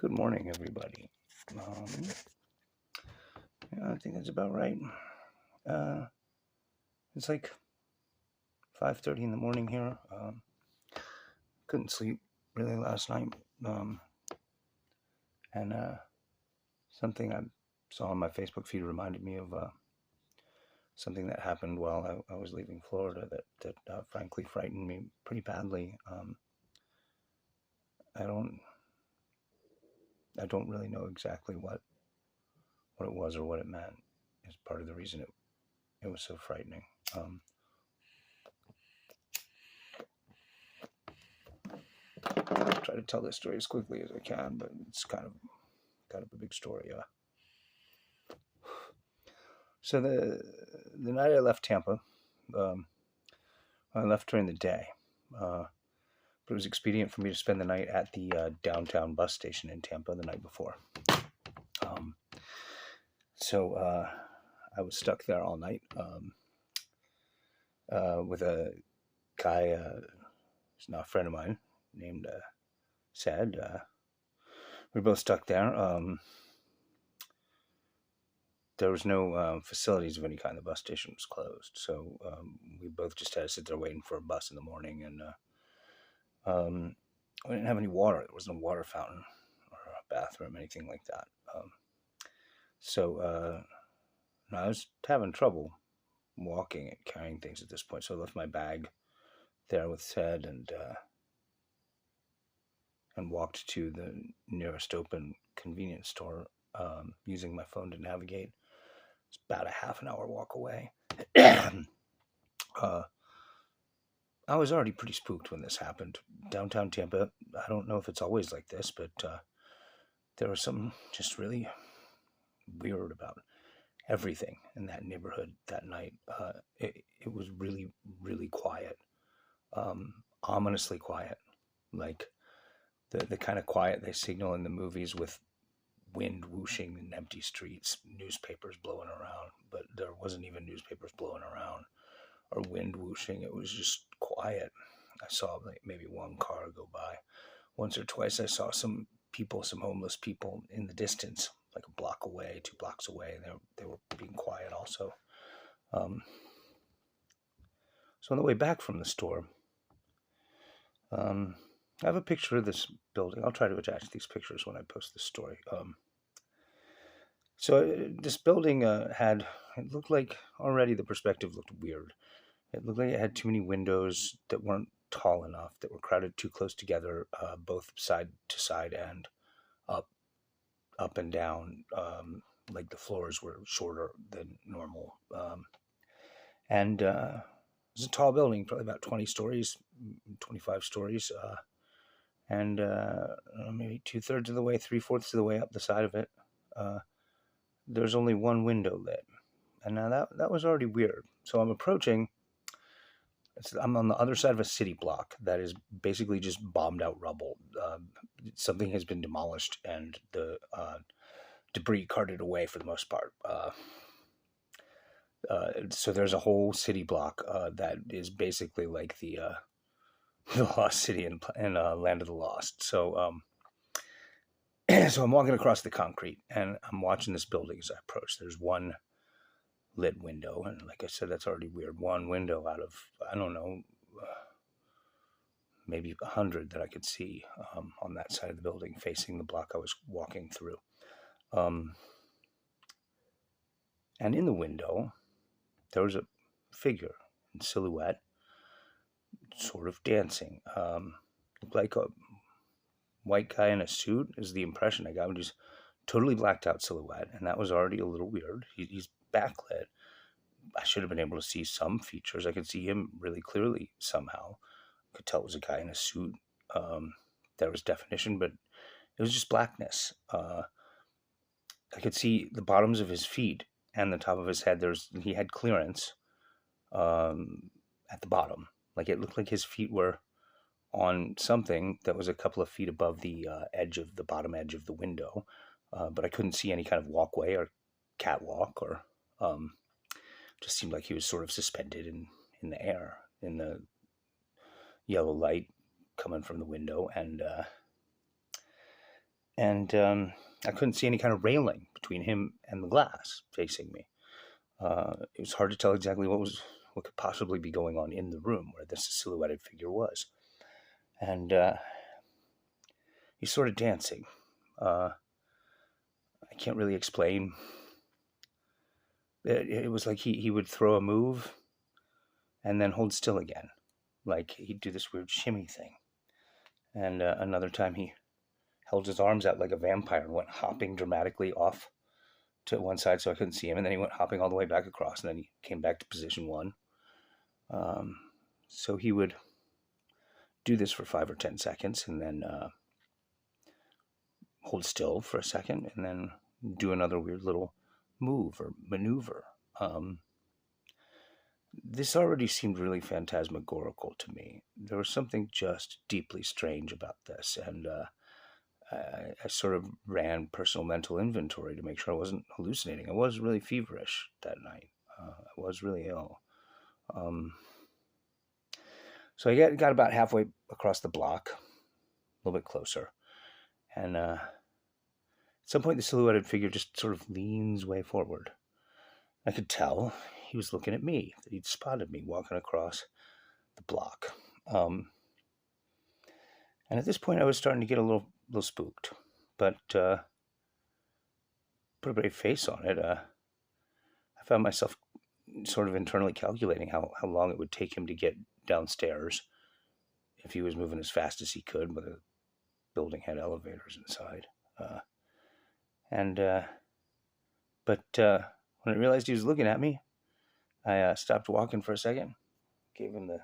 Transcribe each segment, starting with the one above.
Good morning, everybody. Yeah, I think that's about right. Uh, it's like 5:30 in the morning here. Couldn't sleep really last night, and something I saw on my Facebook feed reminded me of something that happened while I was leaving Florida that frankly frightened me pretty badly. I don't I don't really know exactly what it was or what it meant. Is part of the reason it was so frightening. I'll try to tell this story as quickly as I can, but it's kind of a big story. So the night I left Tampa, I left during the day, but it was expedient for me to spend the night at the downtown bus station in Tampa the night before. So I was stuck there all night with a guy who's not a friend of mine named Sad. We were both stuck there. There was no facilities of any kind. The bus station was closed, so we both just had to sit there waiting for a bus in the morning. And we didn't have any water. There was no water fountain or a bathroom, anything like that. So I was having trouble walking and carrying things at this point. So I left my bag there with Ted and walked to the nearest open convenience store using my phone to navigate. It's about a half an hour walk away. I was already pretty spooked when this happened. Downtown Tampa, I don't know if it's always like this, but there was something just really weird about everything in that neighborhood that night. It was really, really quiet, ominously quiet, like the kind of quiet they signal in the movies with wind whooshing in empty streets, newspapers blowing around, but there wasn't even newspapers blowing around or wind whooshing. It was just quiet. I saw maybe one car go by. Once or twice I saw some homeless people in the distance, like a block away, 2 blocks away. They were being quiet also. So on the way back from the store, I have a picture of this building. I'll try to attach these pictures when I post this story. So this building it looked like already the perspective looked weird. It looked like it had too many windows that weren't tall enough, that were crowded too close together, both side to side and up and down. Like the floors were shorter than normal. And it was a tall building, probably about 20 stories, 25 stories. And maybe 2/3 of the way, 3/4 of the way up the side of it, there's only one window lit. And now that was already weird. So I'm approaching. I'm on the other side of a city block that is basically just bombed out rubble. Something has been demolished and the debris carted away for the most part. So there's a whole city block that is basically like the Lost City in Land of the Lost. So so I'm walking across the concrete and I'm watching this building as I approach. There's one lit window, and like I said, that's already weird. One window out of, I don't know, maybe 100 that I could see on that side of the building facing the block I was walking through. And in the window there was a figure in silhouette, sort of dancing. Looked like a white guy in a suit is the impression I got. Just totally blacked out silhouette, and that was already a little weird. He's backlit. I should have been able to see some features. I could see him really clearly somehow. I could tell it was a guy in a suit. There was definition, but it was just blackness. I could see the bottoms of his feet and the top of his head. He had clearance at the bottom. Like it looked like his feet were on something that was a couple of feet above the bottom edge of the window. But I couldn't see any kind of walkway or catwalk or just seemed like he was sort of suspended in the air in the yellow light coming from the window. And And I couldn't see any kind of railing between him and the glass facing me. It was hard to tell exactly what could possibly be going on in the room where this silhouetted figure was. And he's sort of dancing. I can't really explain. It was like he would throw a move and then hold still again. Like he'd do this weird shimmy thing. And another time he held his arms out like a vampire and went hopping dramatically off to one side so I couldn't see him. And then he went hopping all the way back across. And then he came back to position one. So he would do this for 5 or 10 seconds and then hold still for a second and then do another weird little move or maneuver. This already seemed really phantasmagorical to me. There was something just deeply strange about this, and I sort of ran personal mental inventory to make sure I wasn't hallucinating. I was really feverish that night. I was really ill. So I got about halfway across the block, a little bit closer, and at some point the silhouetted figure just sort of leans way forward. I could tell he was looking at me, that he'd spotted me walking across the block. And at this point I was starting to get a little spooked, but put a brave face on it. I found myself sort of internally calculating how long it would take him to get downstairs if he was moving as fast as he could, but the building had elevators inside. But when I realized he was looking at me, I stopped walking for a second, gave him the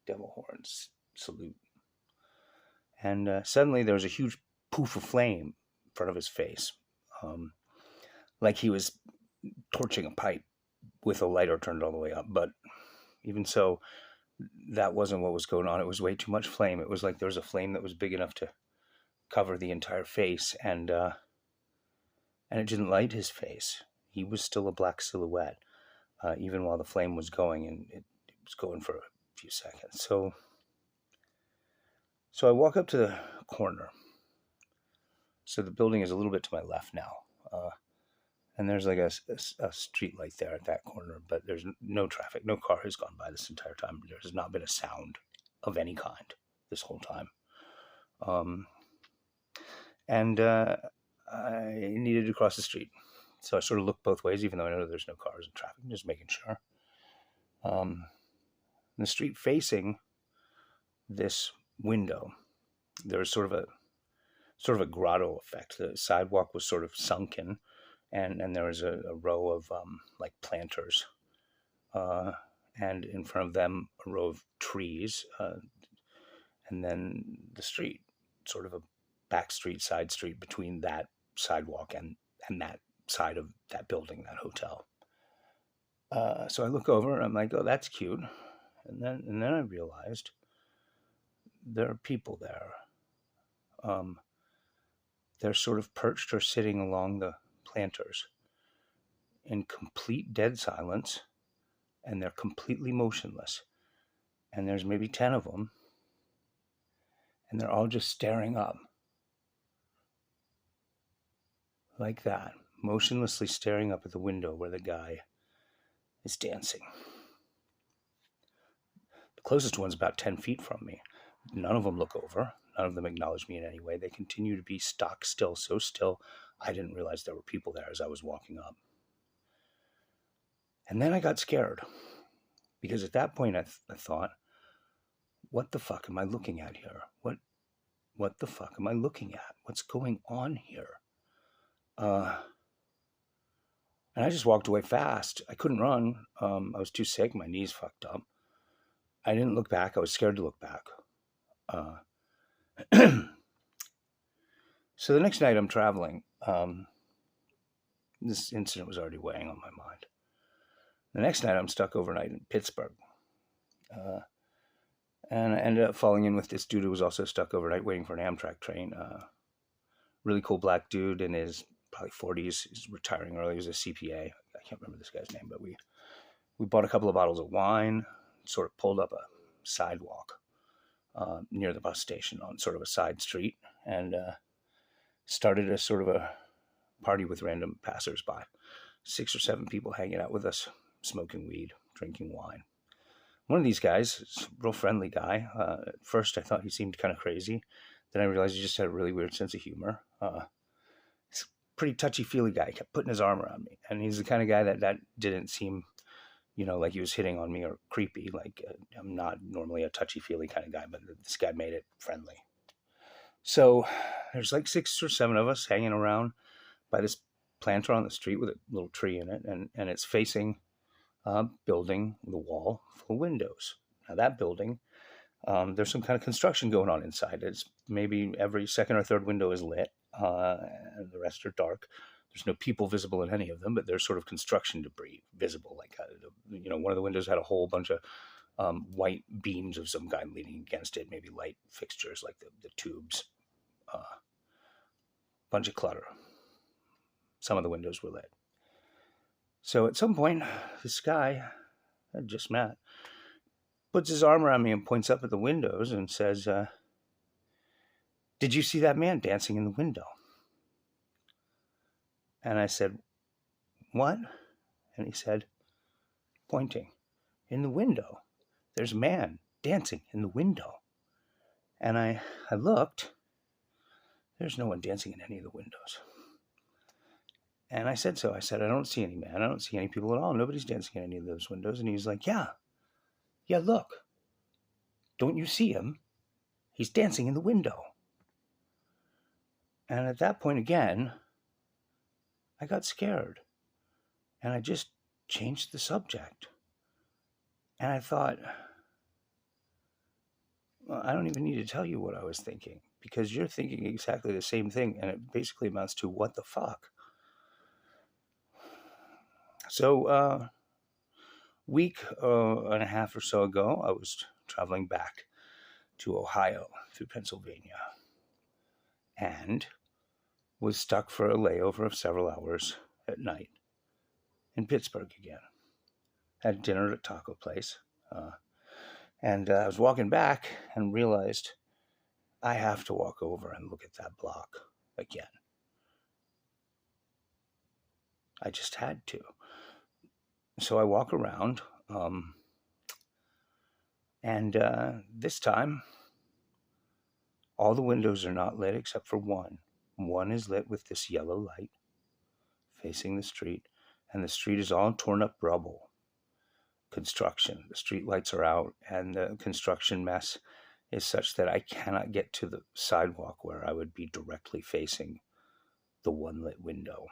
devil horns salute. And suddenly there was a huge poof of flame in front of his face, like he was torching a pipe with a lighter turned all the way up. But even so, that wasn't what was going on. It was way too much flame. It was like there was a flame that was big enough to cover the entire face, and it didn't light his face. He was still a black silhouette, even while the flame was going, and it was going for a few seconds. So I walk up to the corner. So the building is a little bit to my left now, and there's like a street light there at that corner, but there's no traffic. No car has gone by this entire time. There has not been a sound of any kind this whole time. And I needed to cross the street. So I sort of looked both ways, even though I know there's no cars and traffic, just making sure. The street facing this window, there was sort of a grotto effect. The sidewalk was sort of sunken, and there was a row of like planters, and in front of them a row of trees, and then the street, sort of a back street, side street between that sidewalk and that side of that building, that hotel. So I look over and I'm like, oh, that's cute. And then I realized there are people there. They're sort of perched or sitting along the planters in complete dead silence, and they're completely motionless. And there's maybe 10 of them, and they're all just staring up like that, motionlessly staring up at the window where the guy is dancing. The closest one's about 10 feet from me. None of them look over. None of them acknowledge me in any way. They continue to be stock still, so still I didn't realize there were people there as I was walking up. And then I got scared, because at that point I thought, what the fuck am I looking at here? What the fuck am I looking at? What's going on here? And I just walked away fast. I couldn't run. I was too sick. My knees fucked up. I didn't look back. I was scared to look back. So the next night I'm traveling. This incident was already weighing on my mind. The next night I'm stuck overnight in Pittsburgh. And I ended up falling in with this dude who was also stuck overnight waiting for an Amtrak train. Really cool black dude in his probably 40s. He's retiring early. He was a CPA. I can't remember this guy's name, but we bought a couple of bottles of wine, sort of pulled up a sidewalk near the bus station on sort of a side street, and started a sort of a party with random passersby. 6 or 7 people hanging out with us, smoking weed, drinking wine. One of these guys, is a real friendly guy. At first, I thought he seemed kind of crazy. Then I realized he just had a really weird sense of humor. He's a pretty touchy-feely guy. He kept putting his arm around me. And he's the kind of guy that didn't seem, like he was hitting on me or creepy. Like, I'm not normally a touchy-feely kind of guy, but this guy made it friendly. So there's like 6 or 7 of us hanging around by this planter on the street with a little tree in it, and it's facing a building with a wall full of windows. Now that building, there's some kind of construction going on inside. It's maybe every second or third window is lit, and the rest are dark. There's no people visible in any of them, but there's sort of construction debris visible. Like, one of the windows had a whole bunch of white beams of some kind leaning against it, maybe light fixtures like the tubes. Bunch of clutter. Some of the windows were lit. So at some point, this guy I just met puts his arm around me and points up at the windows and says, "Did you see that man dancing in the window?" And I said, "What?" And he said, pointing, "In the window. There's a man dancing in the window." And I looked. There's no one dancing in any of the windows. And I said so. I said, "I don't see any man. I don't see any people at all. Nobody's dancing in any of those windows." And he's like, yeah, look. Don't you see him? He's dancing in the window." And at that point again, I got scared. And I just changed the subject. And I thought, well, I don't even need to tell you what I was thinking, because you're thinking exactly the same thing. And it basically amounts to, what the fuck? So, week and a half or so ago, I was traveling back to Ohio through Pennsylvania and was stuck for a layover of several hours at night in Pittsburgh again. Had dinner at a taco place, and I was walking back and realized I have to walk over and look at that block again. I just had to. So I walk around, and this time, all the windows are not lit except for one. One is lit with this yellow light facing the street, and the street is all torn up rubble. Construction. The street lights are out, and the construction mess is such that I cannot get to the sidewalk where I would be directly facing the one lit window.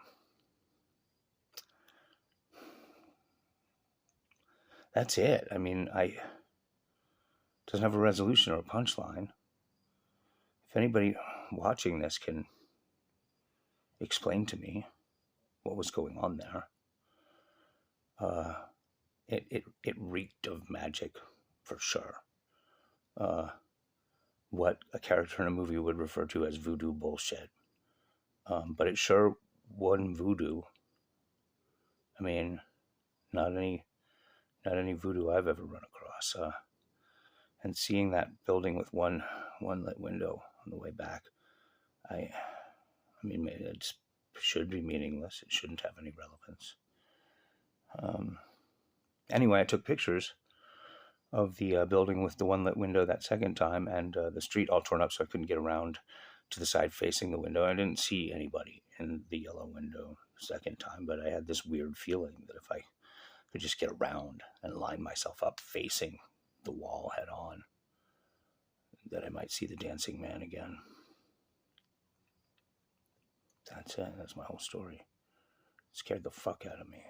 That's it. I mean, it doesn't have a resolution or a punchline. If anybody watching this can explain to me what was going on there, it reeked of magic, for sure. What a character in a movie would refer to as voodoo bullshit. But it sure wasn't voodoo. I mean, not any voodoo I've ever run across. And seeing that building with one lit window on the way back, I mean, it should be meaningless. It shouldn't have any relevance. Anyway, I took pictures of the building with the one lit window that second time, and the street all torn up so I couldn't get around to the side facing the window. I didn't see anybody in the yellow window the second time, but I had this weird feeling that if I could just get around and line myself up facing the wall head on, that I might see the dancing man again. That's it. That's my whole story. It scared the fuck out of me.